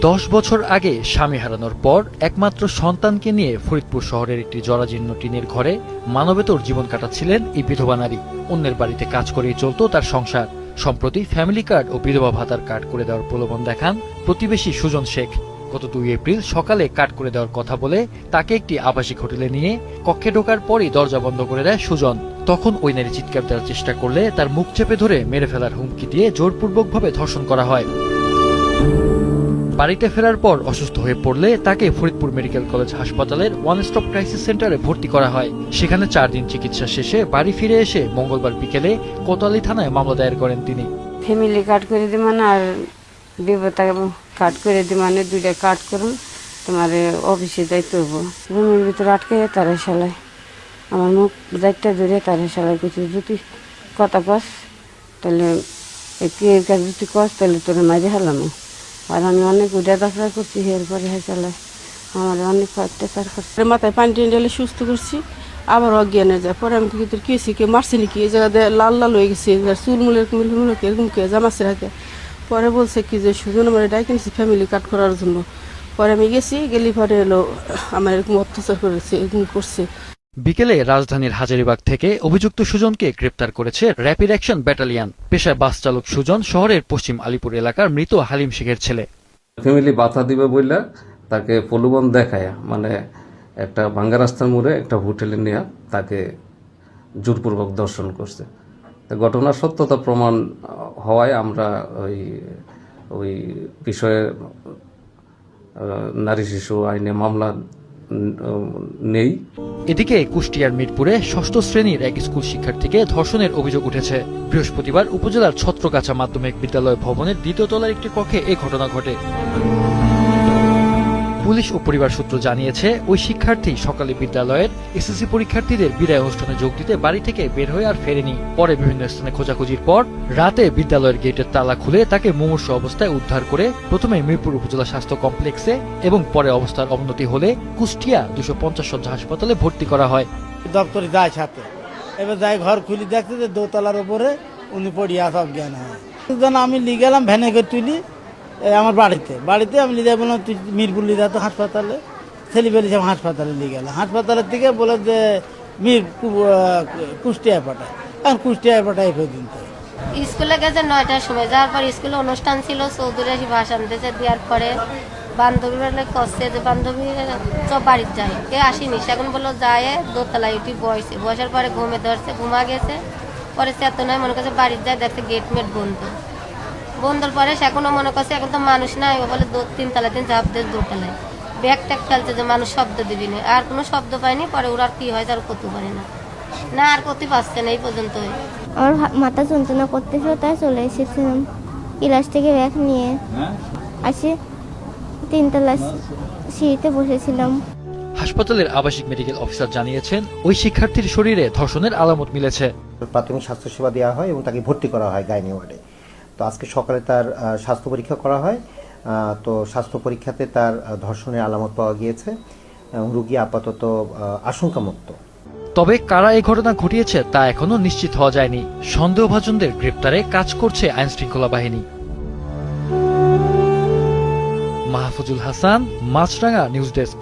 10 বছর আগে স্বামী হারানোর পর একমাত্র সন্তানকে নিয়ে ফরিদপুর শহরের একটি জরাজীর্ণ টিনের ঘরে মানবেতর জীবন কাটাচ্ছিলেন এই বিধবা নারী। অন্যের বাড়িতে কাজ করেই চলত তার সংসার। সম্প্রতি ফ্যামিলি কার্ড ও বিধবা ভাতার কার্ড করে দেওয়ার প্রলোভন দেখান প্রতিবেশী সুজন শেখ। গত 2 এপ্রিল সকালে কার্ড করে দেওয়ার কথা বলে তাকে একটি আবাসিক হোটেলে নিয়ে কক্ষে ঢোকার পরই দরজা বন্ধ করে দেয় সুজন। তখন ওই নারী চিৎকার দেওয়ার চেষ্টা করলে তার মুখ চেপে ধরে মেরে ফেলার হুমকি দিয়ে জোরপূর্বকভাবে ধর্ষণ করা হয়। বাড়িতে ফেরার পর অসুস্থ হয়ে পড়লে তাকে ফরিদপুর মেডিকেল কলেজ হাসপাতালের ওয়ান স্টপ ক্রাইসিস সেন্টারে ভর্তি করা হয়। সেখানে 4 দিন চিকিৎসা শেষে বাড়ি ফিরে এসে মঙ্গলবার বিকেলে কোতোয়ালি থানায় মামলা দায়ের করেন তিনি। ফ্যামিলি কার্ড করে দি মানে আর বিপদা কার্ড করে দি মানে 2টা কার্ড করুন তোমার অফিসে যাইতে হবো। রুমের ভিতরে আটকে তারা সালাই আমার মুখ যাইতে ধরে তারা সালাই কিছু যদি কথা কস তাহলে এর কাছে যদি কস তাহলে তোর মাঝে হালাম। আর আমি অনেক উঠে দাফড়া করছি এরপরে চালাই আমার অনেক অত্যাচার করছে। মাথায় পানি টেনে ঢেলে সুস্থ করছি, আবার অজ্ঞান হয়ে যায়। পরে আমি তোর কি হয়েছি, কেউ মারছে নাকি, এই জায়গাতে লাল লাল হয়ে গেছে, চুলমুল এরকম এরকম কে জামাচ্ছে রাখে। পরে বলছে কি যে সুজন আমার এটাই কিনছি ফ্যামিলি কার্ড করার জন্য। পরে আমি গেছি, গেলি পরে এলো আমার এরকম অত্যাচার করেছে, এরকম করছে। বিকেলে রাজধানীর হাজারীবাগ থেকে অভিযুক্ত সুজনকে গ্রেপ্তার করেছে র্যাপিড অ্যাকশন ব্যাটালিয়ন। পেশায় বাস চালক সুজন শহরের পশ্চিম আলিপুর এলাকার মৃত হালিম শেখের ছেলে। ফ্যামিলি বাধা দিবে বললে তাকে প্রলোভন দেখায় মানে একটা ভাঙ্গা রাস্তার মোড়ে একটা হোটেলে নিয়ে তাকে জোরপূর্বক দর্শন করছে। ঘটনার সত্যতা প্রমাণ হওয়ায় আমরা ওই বিষয়ে নারী শিশু আইনে মামলা নেই। এদিকে কুষ্টিয়ার মিরপুরে 6ষ্ঠ শ্রেণীর এক স্কুল শিক্ষার্থীকে ধর্ষণের অভিযোগ উঠেছে। বৃহস্পতিবার উপজেলার ছত্রগাছা মাধ্যমিক বিদ্যালয় ভবনের 2য় তলার একটি কক্ষে এই ঘটনা ঘটে। পুলিশ ও পরিবার সূত্র জানিয়েছে, ওই শিক্ষার্থী সকালে বিদ্যালয়ের এসএসসি পরীক্ষার্থীদের বিদায় অনুষ্ঠানে যোগ দিতে বাড়ি থেকে বের হয়ে আর ফেরেনি। পরে বিভিন্ন স্থানে খোঁজাখুঁজির পর রাতে বিদ্যালয়ের গেটের তালা খুলে তাকে মুমূর্ষু অবস্থায় উদ্ধার করে প্রথমে মিরপুর উপজেলা স্বাস্থ্য কমপ্লেক্সে এবং পরে অবস্থার অবনতি হলে কুষ্টিয়া 250 শয্যা হাসপাতালে ভর্তি করা হয়। দপ্তরে যায় সাথে, এবার যাই ঘর খুলি দেখতে যে দোতলার উপরে উনি পড়িয়া অজ্ঞান হয়। আমি নিয়ে গেলাম ভ্যানে করে তুলি আমার বাড়িতে আমি লিদা বললাম তুই মিরপুর লিদা তো হাসপাতালে ছেলে ফেলেছি, হাসপাতালে নিয়ে গেলাম। হাসপাতালের থেকে বলে যে কুষ্টিয়ায় পাঠায়, এখন কুষ্টিয়ায় পাঠায় পর্যন্ত। স্কুলে গেছে 9টার সময়, যাওয়ার পর স্কুলে অনুষ্ঠান ছিল, চৌধুরী আসি ভাষণ দিয়েছে। দেওয়ার পরে বান্ধবী কষছে যে বান্ধবী সব বাড়ির যায়, কেউ আসেনি। এখন বললো যায় দোতলায় উঠি বসার পরে ঘুমে ধরছে, ঘুমা গেছে। পরে চেতনায় মনে করছে বাড়ির যায়, দেখছে গেট মেট বন্ধর পরে সেখনও মনে করছে এখন তো মানুষ নাই, বলে 3 তলা ঝাঁপ দিয়ে 2 তলায় ব্যাগ ট্যাগ ফেলছে যে মানুষ শব্দ দিবি না। আর কোনো শব্দ পাইনি। পরে ওরা কি হয় তার করতে পারে না আর করতে পারছে না এই পর্যন্ত। আমার মাথা যন্ত্রণা করতেছিল, তাই চলে এসেছিলাম ক্লাস থেকে ব্যাগ নিয়ে আসে 3 তলা সিঁড়িতে বসেছিলাম। হাসপাতালের আবাসিক মেডিকেল অফিসার জানিয়েছেন, ওই শিক্ষার্থীর শরীরে ধর্ষণের আলামত মিলেছে। প্রাথমিক স্বাস্থ্যসেবা দেওয়া হয় এবং তাকে ভর্তি করা হয় গাইনি ওয়ার্ডে। তো আজকে সকালে তার স্বাস্থ্য পরীক্ষা করা হয়। তো স্বাস্থ্য পরীক্ষাতে তার ধর্ষণের আলামত পাওয়া গিয়েছে এবং রোগী আপাতত আশঙ্কামুক্ত। তবে কারা এই ঘটনা ঘটিয়েছে তা এখনো নিশ্চিত হওয়া যায়নি। সন্দেহভাজনদের গ্রেপ্তারে কাজ করছে আইন শৃঙ্খলা বাহিনী। মাহফুজুল হাসান, মাছরাঙা নিউজ ডেস্ক।